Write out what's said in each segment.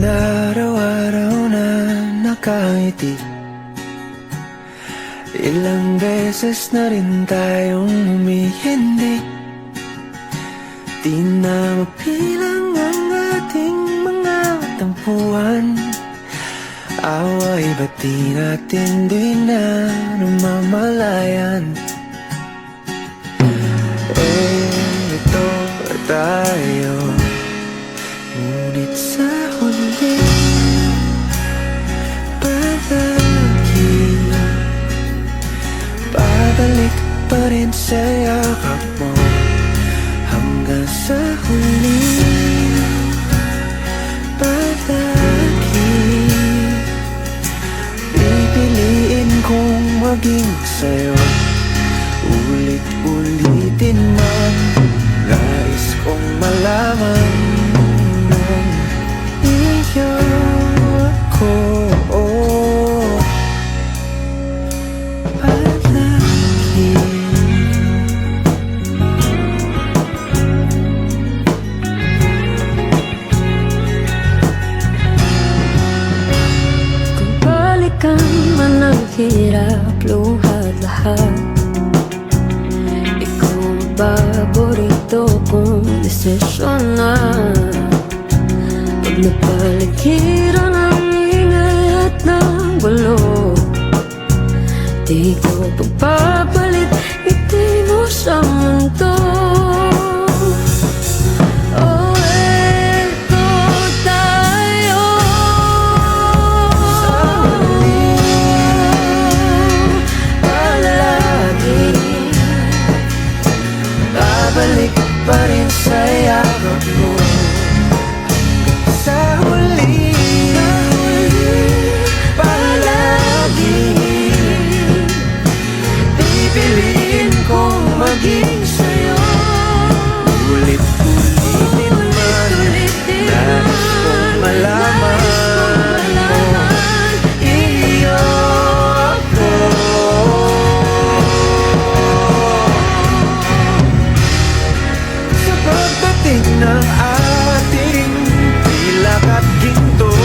araw-araw na nakangiti. Ilang beses na rin tayong humihindi. Di na mapilang ang ating mga tampuhan. Away ba't di natin di na namamalayan? Ito tayo, ngunit sa huli babalik pa rin sa yakap mo. Hanggang sa huli pipiliin kong maging sa'yo. Ulit-ulitin man, nais kong malaman nung iyo ako. Kung balikan man ang hirap, luhat lahat, ikaw ang paborito kong desisyon na. Pag napaligiran ang ingay at ng gulo, di ko pagpapalit ngiti mo sa mundo. Oh, eto tayo palagi. Babalik pa rin sa yakap mo. Sa huli palagi pipiliin kong maging sa'yo. Ulit-ulitin man, nais kong malaman mo, iyo ako. Sa pagdating ng ating pilak at ginto,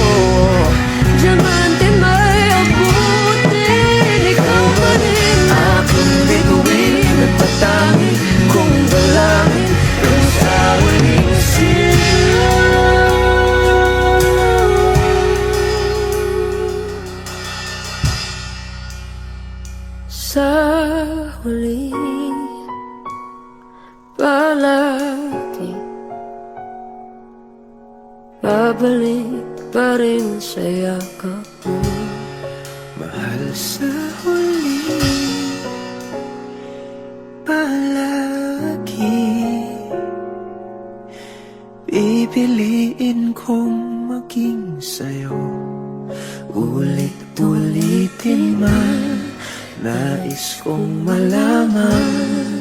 Diamante may abutin, ikaw pa rin aking bituin at patangi kung balangin ang sa huling silaw. sa huli palagi. Babalik pa rin sa yakap mo. Mahal, sa huli palagi pipiliin kong maging sa'yo. Ulit-ulitin man, nais kong malaman